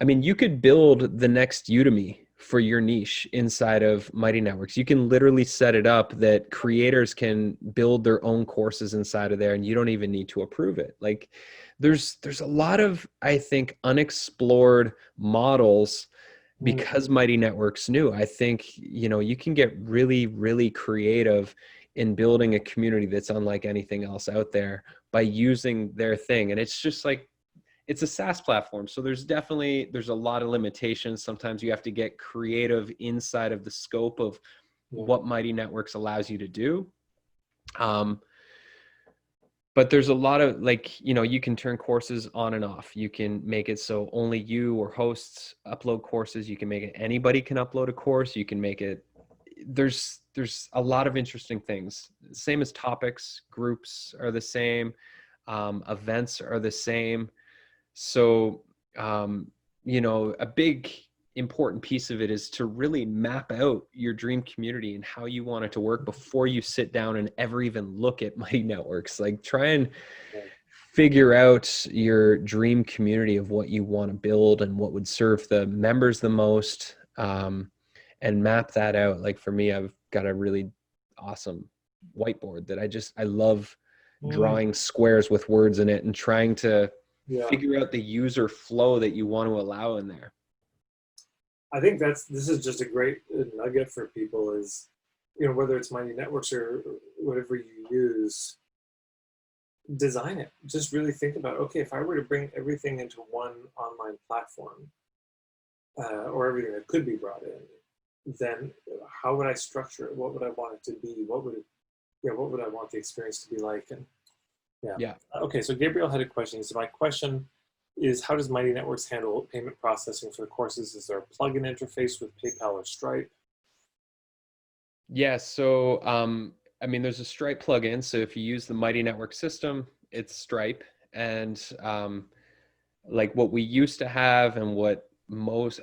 I mean, you could build the next Udemy for your niche inside of Mighty Networks. You can literally set it up that creators can build their own courses inside of there, and you don't even need to approve it. Like there's a lot of, I think, unexplored models because Mighty Networks new. I think, you can get really, really creative in building a community that's unlike anything else out there by using their thing. And it's just like, it's a SaaS platform. So there's a lot of limitations. Sometimes you have to get creative inside of the scope of what Mighty Networks allows you to do. But there's a lot of you can turn courses on and off. You can make it so only you or hosts upload courses. You can make it anybody can upload a course. You can make it, there's a lot of interesting things. Same as topics, groups are the same. Events are the same. So, a big important piece of it is to really map out your dream community and how you want it to work before you sit down and ever even look at Mighty Networks. Like try and figure out your dream community of what you want to build and what would serve the members the most, and map that out. Like for me, I've got a really awesome whiteboard that I love drawing squares with words in it and trying to figure out the user flow that you want to allow in there. I think this is just a great nugget for people is, whether it's Mighty Networks or whatever you use, design it. Just really think about, okay, if I were to bring everything into one online platform, or everything that could be brought in, then how would I structure it? What would I want it to be? What would I want the experience to be like? And yeah. Okay, so Gabriel had a question. So my question is, how does Mighty Networks handle payment processing for the courses? Is there a plugin interface with PayPal or Stripe? Yeah, so there's a Stripe plugin. So if you use the Mighty Network system, it's Stripe. And like what we used to have and what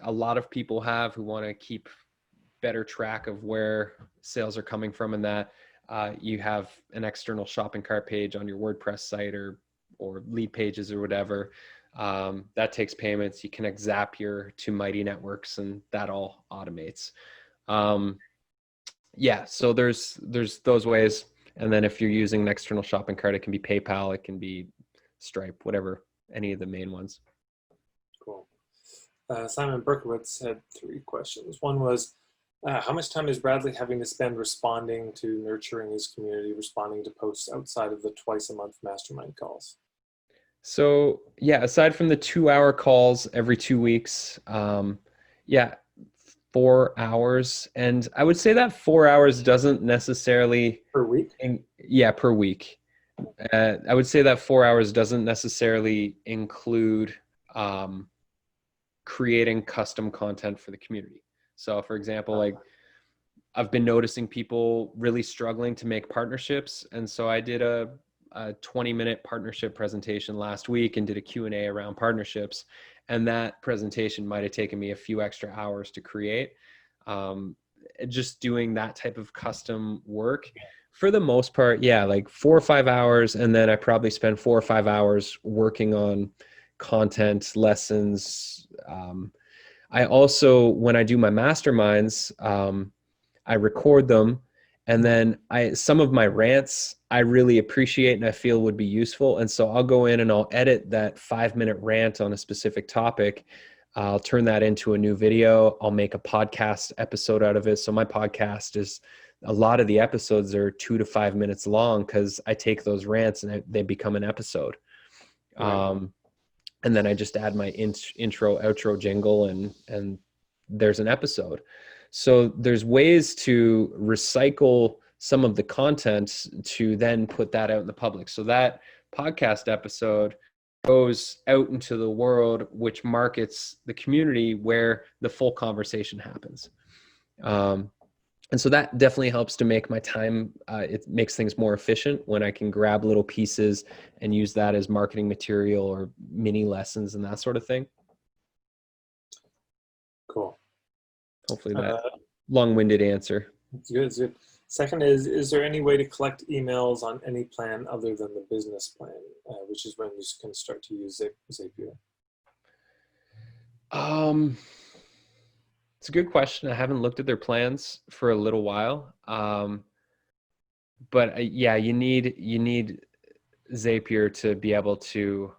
a lot of people have who want to keep better track of where sales are coming from, and that you have an external shopping cart page on your WordPress site or lead pages or whatever. That takes payments. You connect Zapier to Mighty Networks and that all automates. So there's those ways. And then if you're using an external shopping cart, it can be PayPal, it can be Stripe, whatever, any of the main ones. Cool. Simon Berkowitz had 3 questions. One was, how much time is Bradley having to spend responding to nurturing his community, responding to posts outside of the twice-a-month mastermind calls? So aside from the 2-hour calls every 2 weeks, 4 hours. And I would say that 4 hours doesn't necessarily per week. Per week. I would say that 4 hours doesn't necessarily include creating custom content for the community. So for example, like I've been noticing people really struggling to make partnerships. And so I did a 20-minute partnership presentation last week and did a Q&A around partnerships. And that presentation might've taken me a few extra hours to create. Just doing that type of custom work for the most part, like 4 or 5 hours. And then I probably spend 4 or 5 hours working on content, lessons. I also, when I do my masterminds, I record them, and then some of my rants I really appreciate and I feel would be useful. And so I'll go in and I'll edit that 5-minute rant on a specific topic. I'll turn that into a new video. I'll make a podcast episode out of it. So my podcast is, a lot of the episodes are 2 to 5 minutes long because I take those rants and they become an episode. And then I just add my intro, outro jingle, and there's an episode. So there's ways to recycle some of the content to then put that out in the public. So that podcast episode, goes out into the world, which markets the community where the full conversation happens. And so that definitely helps to make my time, it makes things more efficient when I can grab little pieces and use that as marketing material or mini lessons and that sort of thing. Cool. Hopefully that long-winded answer. It's good. It's good. Second is there any way to collect emails on any plan other than the business plan, which is when you can start to use Zapier? It's a good question. I haven't looked at their plans for a little while. But yeah, you need Zapier to be able to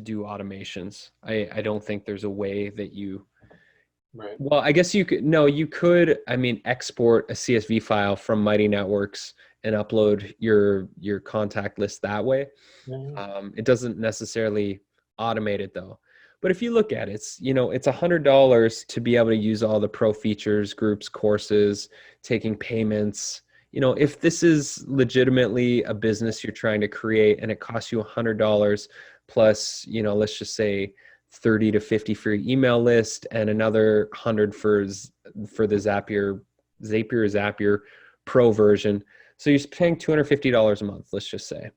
do automations. I don't think there's a way that you, right. Well, I guess you could, I mean, export a CSV file from Mighty Networks and upload your contact list that way. Yeah. It doesn't necessarily automate it though. But if you look at it, it's $100 to be able to use all the pro features, groups, courses, taking payments. If this is legitimately a business you're trying to create and it costs you $100 plus, let's just say 30 to 50 for your email list and another 100 for the Zapier Pro version. So you're paying $250 a month, let's just say.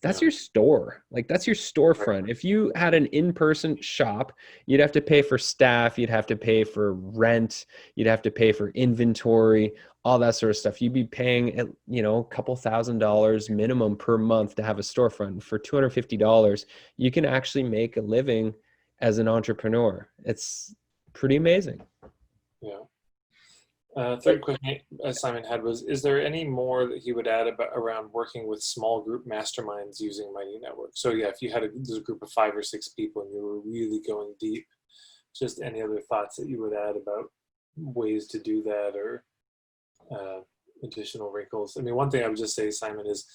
That's your store. Like, that's your storefront. Right. If you had an in-person shop, you'd have to pay for staff, you'd have to pay for rent, you'd have to pay for inventory, all that sort of stuff. You'd be paying, a couple $1,000s minimum per month to have a storefront. For $250, you can actually make a living as an entrepreneur. It's pretty amazing. Yeah. Third question Simon had was, is there any more that he would add around working with small group masterminds using Mighty Network? So yeah, if you had a group of 5 or 6 people and you were really going deep, just any other thoughts that you would add about ways to do that or additional wrinkles? I mean, one thing I would just say, Simon, is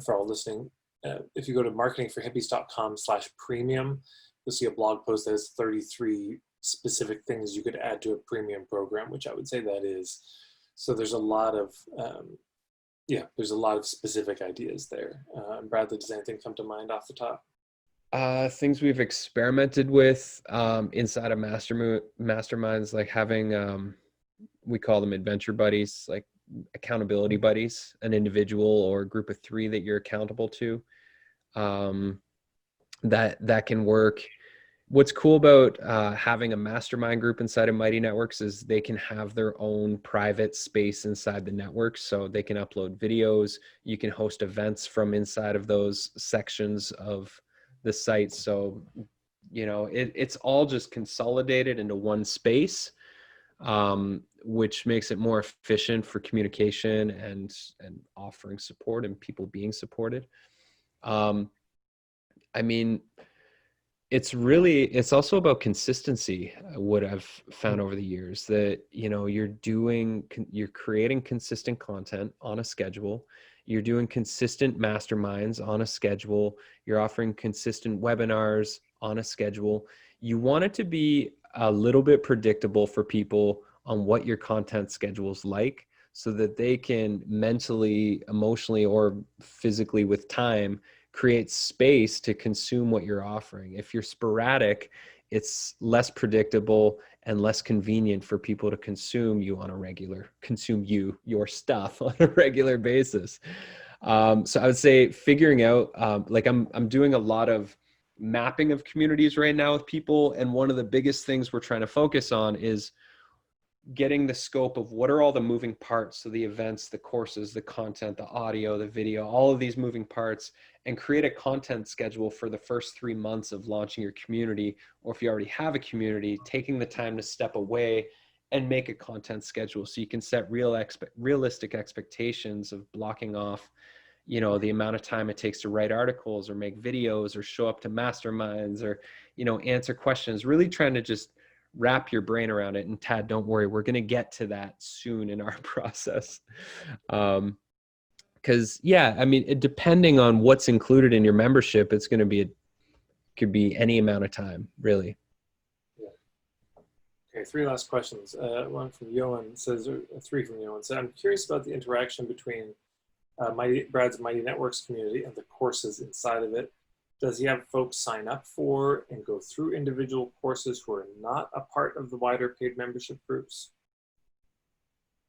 for all listening, if you go to marketingforhippies.com/premium, you'll see a blog post that has 33 specific things you could add to a premium program, which I would say that is. So there's a lot of, there's a lot of specific ideas there. Bradley, does anything come to mind off the top? Things we've experimented with inside of masterminds, like having, we call them adventure buddies, like accountability buddies, an individual or a group of 3 that you're accountable to. That can work. What's cool about having a mastermind group inside of Mighty Networks is they can have their own private space inside the network. So they can upload videos. You can host events from inside of those sections of the site. So, it's all just consolidated into one space, which makes it more efficient for communication and offering support and people being supported. I mean, it's also about consistency. What I've found over the years that, you're creating consistent content on a schedule. You're doing consistent masterminds on a schedule. You're offering consistent webinars on a schedule. You want it to be a little bit predictable for people on what your content schedule is like, so that they can mentally, emotionally, or physically with time create space to consume what you're offering. If you're sporadic, it's less predictable and less convenient for people to consume your stuff on a regular basis. So I would say figuring out, I'm doing a lot of mapping of communities right now with people. And one of the biggest things we're trying to focus on is getting the scope of what are all the moving parts. So the events, the courses, the content, the audio, the video, all of these moving parts, and create a content schedule for the first 3 months of launching your community. Or if you already have a community, taking the time to step away and make a content schedule so you can set realistic expectations of blocking off, the amount of time it takes to write articles or make videos or show up to masterminds or, answer questions, really trying to just wrap your brain around it. And Tad, don't worry, we're going to get to that soon in our process. Because depending on what's included in your membership, it's going to could be any amount of time, really. Yeah. Okay, 3 last questions. One from Johan says, or 3 from Johan says, I'm curious about the interaction between Brad's Mighty Networks community and the courses inside of it. does he have folks sign up for and go through individual courses who are not a part of the wider paid membership groups?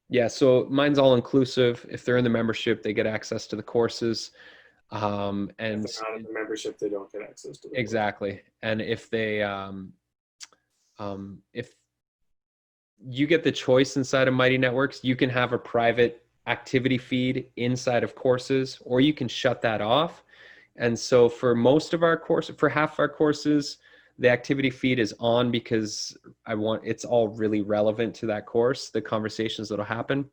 Yeah, so mine's all inclusive. If they're in the membership, they get access to the courses. If And they're not in the membership, they don't get access to the course. exactly. And if you get the choice inside of Mighty Networks, you can have a private activity feed inside of courses, or you can shut that off. And so for most of our courses, for half of our courses, the activity feed is on because it's all really relevant to that course, the conversations that'll happen.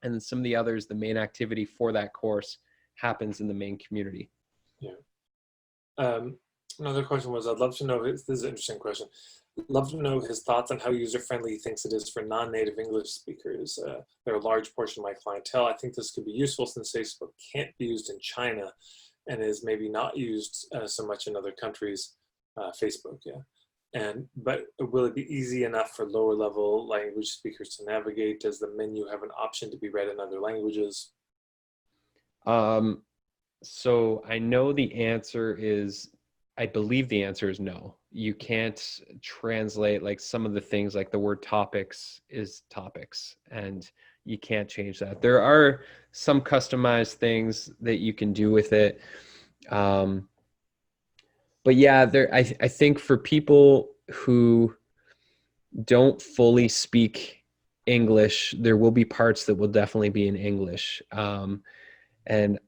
And then some of the others, the main activity for that course happens in the main community. Yeah. Another question was, I'd love to know, this is an interesting question. I'd love to know his thoughts on how user-friendly he thinks it is for non-native English speakers. They're a large portion of my clientele. I think this could be useful since Facebook can't be used in China and is maybe not used so much in other countries, Facebook, yeah. But will it be easy enough for lower level language speakers to navigate? Does the menu have an option to be read in other languages? So I know the answer is, I believe the answer is no. You can't translate like some of the things, like the word topics is topics, and you can't change that. There are some customized things that you can do with it. But yeah, I think for people who don't fully speak English, there will be parts that will definitely be in English. And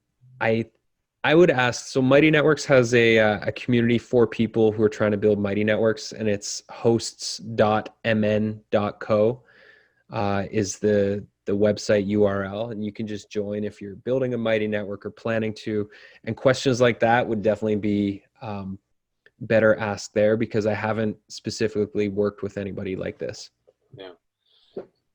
I would ask, so Mighty Networks has a community for people who are trying to build Mighty Networks, and it's hosts.mn.co is the website URL, and you can just join if you're building a Mighty Network or planning to. And questions like that would definitely be better asked there, because I haven't specifically worked with anybody like this. Yeah.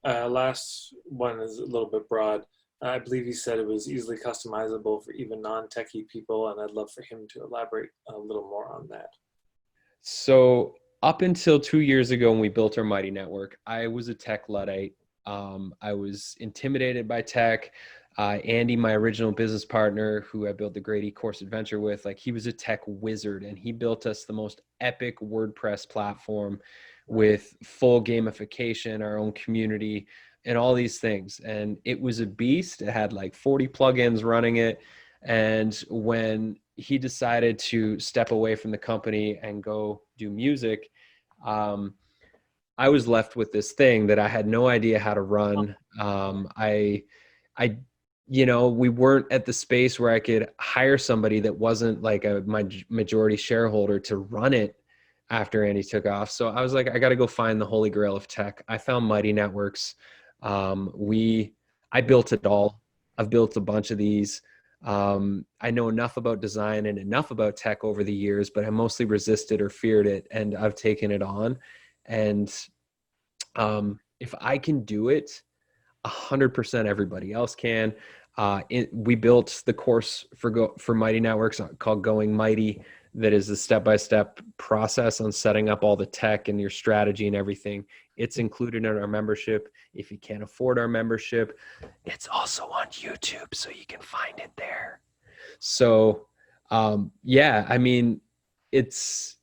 Last one is a little bit broad. I believe he said it was easily customizable for even non-techie people, and I'd love for him to elaborate a little more on that. So up until 2 years ago when we built our Mighty Network, I was a tech Luddite. I was intimidated by tech. Andy, my original business partner, who I built the Great E-Course Adventure with, like, he was a tech wizard, and he built us the most epic WordPress platform with full gamification, our own community, and all these things. And it was a beast. It had like 40 plugins running it. And when he decided to step away from the company and go do music, I was left with this thing that I had no idea how to run. We weren't at the space where I could hire somebody that wasn't like my majority shareholder to run it after Andy took off. So I was like, I got to go find the holy grail of tech. I found Mighty Networks. I built it all. I've built a bunch of these. I know enough about design and enough about tech over the years, but I mostly resisted or feared it, and I've taken it on. And if I can do it, 100% everybody else can. We built the course for Mighty Networks called Going Mighty. That is the step-by-step process on setting up all the tech and your strategy and everything. It's included in our membership. If you can't afford our membership, it's also on YouTube, so you can find it there. So, yeah, I mean, it's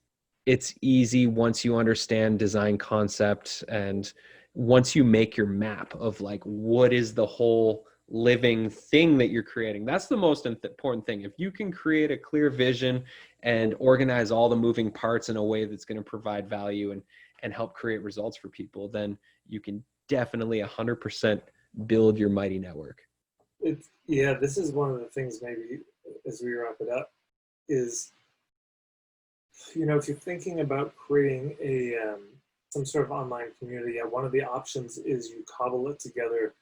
easy once you understand design concept, and once you make your map of like, what is the whole living thing that you're creating. That's the most important thing. If you can create a clear vision and organize all the moving parts in a way that's going to provide value and help create results for people, then you can definitely 100% build your Mighty Network. Yeah, this is one of the things, maybe as we wrap it up, is, if you're thinking about creating some sort of online community, one of the options is you cobble it together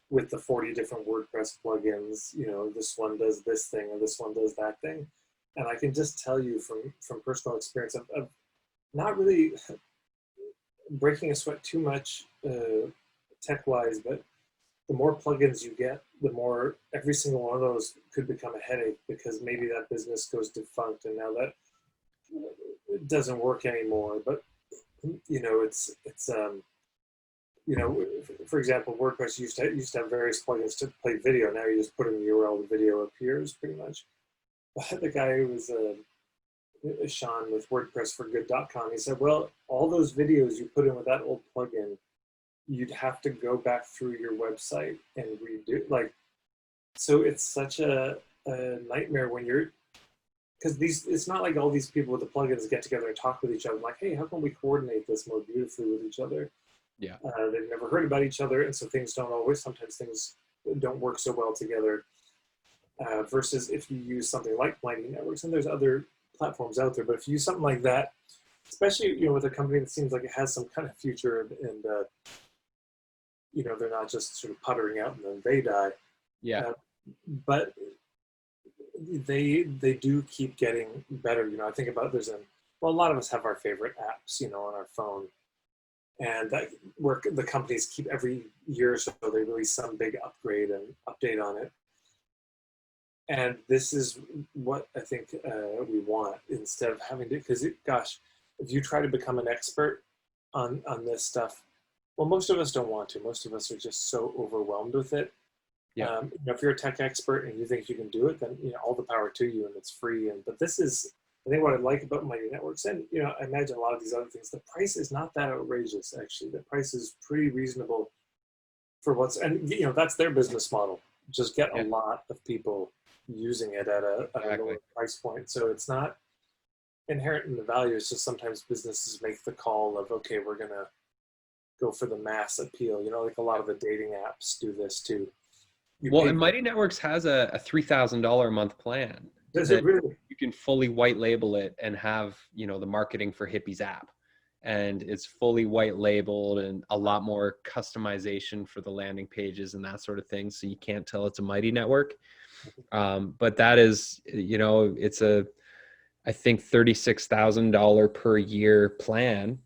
with the 40 different WordPress plugins. This one does this thing and this one does that thing. And I can just tell you from personal experience of not really breaking a sweat too much tech-wise, but the more plugins you get, the more every single one of those could become a headache, because maybe that business goes defunct and now that it doesn't work anymore. But for example, WordPress used to have various plugins to play video. Now you just put in the URL, the video appears pretty much. The guy who was Sean with WordPressForGood.com. He said, well, all those videos you put in with that old plugin, you'd have to go back through your website and redo. Like, so it's such a nightmare when you're, because it's not like all these people with the plugins get together and talk with each other. Like, hey, how can we coordinate this more beautifully with each other? Yeah. They've never heard about each other, and so sometimes things don't work so well together. Versus if you use something like Mighty Networks, and there's other platforms out there, but if you use something like that, especially with a company that seems like it has some kind of future, and they're not just sort of puttering out and then they die. Yeah. But they do keep getting better. I think about a lot of us have our favorite apps, on our phone, and that where the companies keep every year or so they release some big upgrade and update on it. And this is what I think we want, instead of having to, because gosh, if you try to become an expert on this stuff, well, most of us don't want to. Most of us are just so overwhelmed with it. Yeah. If you're a tech expert and you think you can do it, then all the power to you, and it's free. But this is, I think, what I like about Mighty Networks, and I imagine a lot of these other things. The price is not that outrageous, actually. The price is pretty reasonable for that's their business model. Just get a lot of people using it at a lower price point. So it's not inherent in the value. It's just sometimes businesses make the call of, okay, we're gonna go for the mass appeal. Like a lot of the dating apps do this too. And Mighty Networks has a $3,000 a month plan. Does it really? You can fully white label it and have, the marketing for hippies app. And it's fully white labeled and a lot more customization for the landing pages and that sort of thing. So you can't tell it's a Mighty Network. But that is, it's I think $36,000 per year plan.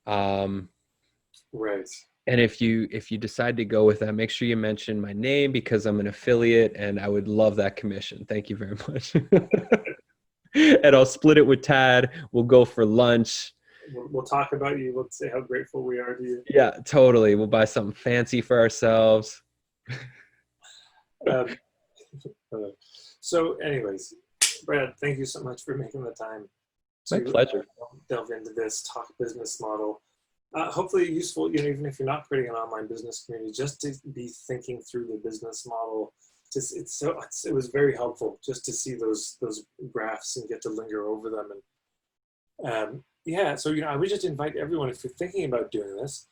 Right. And if you decide to go with that, make sure you mention my name, because I'm an affiliate and I would love that commission. Thank you very much. And I'll split it with Tad. We'll go for lunch. We'll talk about you. We'll say how grateful we are to you. Yeah, totally. We'll buy something fancy for ourselves. So anyways, Brad, thank you so much for making the time My pleasure. Delve into this, talk business model. Hopefully useful, even if you're not creating an online business community, just to be thinking through the business model. It was very helpful just to see those graphs and get to linger over them. And so I would just invite everyone, if you're thinking about doing this,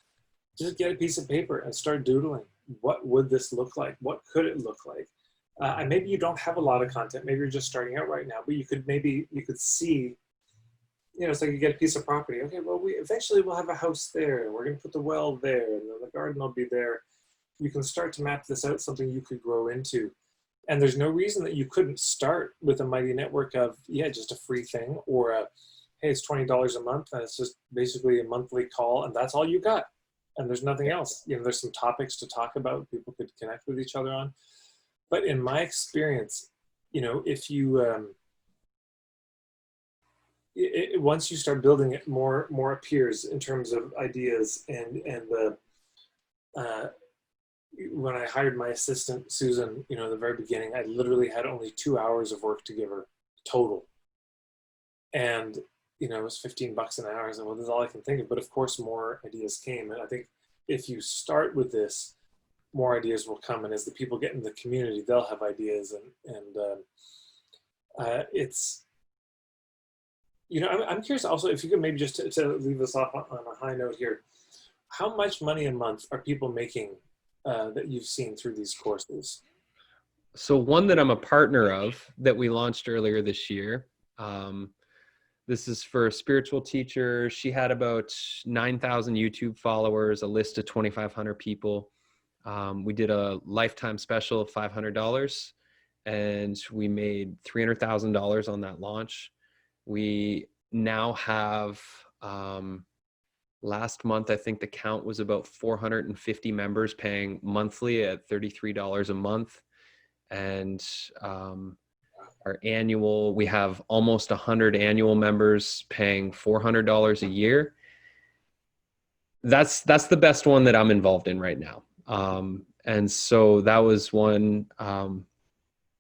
just get a piece of paper and start doodling. What would this look like? What could it look like? And maybe you don't have a lot of content. Maybe you're just starting out right now, but you could see, it's like you get a piece of property. Okay, well, eventually we'll have a house there, and we're going to put the well there, and then the garden will be there. You can start to map this out, something you could grow into. And there's no reason that you couldn't start with a Mighty Network of, just a free thing, or hey, it's $20 a month, and it's just basically a monthly call, and that's all you got. And there's nothing else. There's some topics to talk about, people could connect with each other on. But in my experience, if you, once you start building it, more appears in terms of ideas, and when I hired my assistant, Susan, at the very beginning, I literally had only 2 hours of work to give her total. And, it was $15 an hour. So, well, this is all I can think of. But of course, more ideas came. And I think if you start with this, more ideas will come. And as the people get in the community, they'll have ideas. And it's, I'm curious also, if you could maybe just to leave us off on a high note here, how much money a month are people making that you've seen through these courses? So one that I'm a partner of that we launched earlier this year, this is for a spiritual teacher. She had about 9,000 YouTube followers, a list of 2,500 people. We did a lifetime special of $500, and we made $300,000 on that launch. We now have, last month, I think the count was about 450 members paying monthly at $33 a month. And our annual, we have almost 100 annual members paying $400 a year. That's the best one that I'm involved in right now. And so that was one,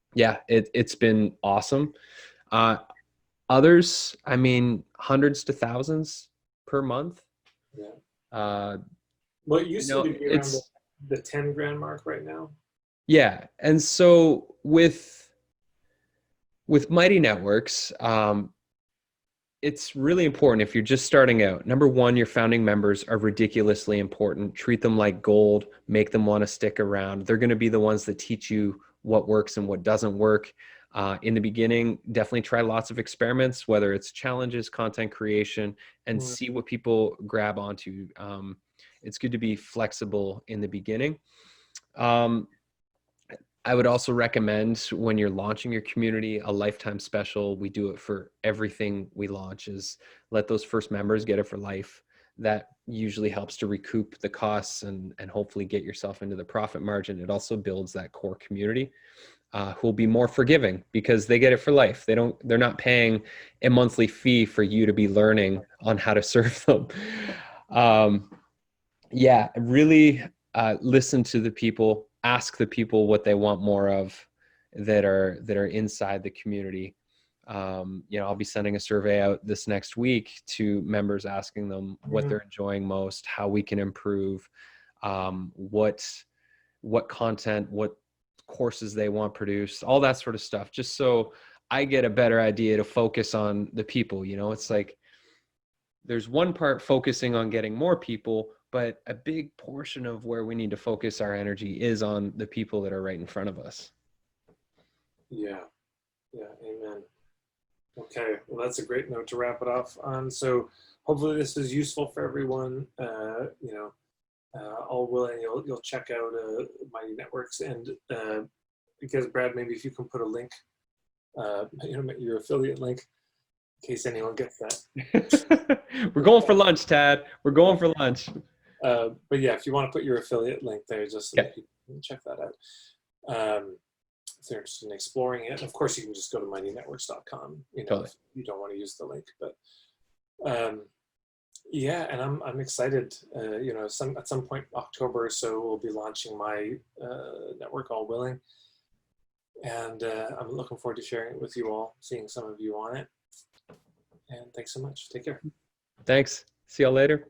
it's been awesome. Others, I mean, hundreds to thousands per month. Yeah. Uh, Well, it you used to know, be around it's the 10 grand mark right now. yeah. And so with Mighty Networks, it's really important if you're just starting out. Number one, your founding members are ridiculously important. Treat them like gold, make them want to stick around. They're going to be the ones that teach you what works and what doesn't work. In the beginning, definitely try lots of experiments, whether it's challenges, content creation, and Mm. see what people grab onto. It's good to be flexible in the beginning. Um, I would also recommend when you're launching your community, a lifetime special. We do it for everything we launch is let those first members get it for life. That usually helps to recoup the costs and hopefully get yourself into the profit margin. It also builds that core community who will be more forgiving because they get it for life. They're not paying a monthly fee for you to be learning on how to serve them. Um, yeah, really listen to the people, ask the people what they want more of that are inside the community. I'll be sending a survey out this next week to members asking them what they're enjoying most, how we can improve, what content, what courses they want produced, all that sort of stuff, just so I get a better idea to focus on the people. It's like there's one part focusing on getting more people, but a big portion of where we need to focus our energy is on the people that are right in front of us. Yeah. Yeah. Amen. Okay. Well, that's a great note to wrap it off on. So hopefully this is useful for everyone. All willing, you'll check out Mighty Networks, and because Brad, maybe if you can put a link, your affiliate link, in case anyone gets that. We're going for lunch, Tad. We're going for lunch. But yeah, if you want to put your affiliate link there, just so that people can check that out. If they're interested in exploring it, of course, you can just go to mightynetworks.com. Totally. If you don't want to use the link, but yeah, and I'm excited. At some point October or so, we'll be launching my network, All Willing, and I'm looking forward to sharing it with you all, seeing some of you on it. And thanks so much. Take care. Thanks. See y'all later.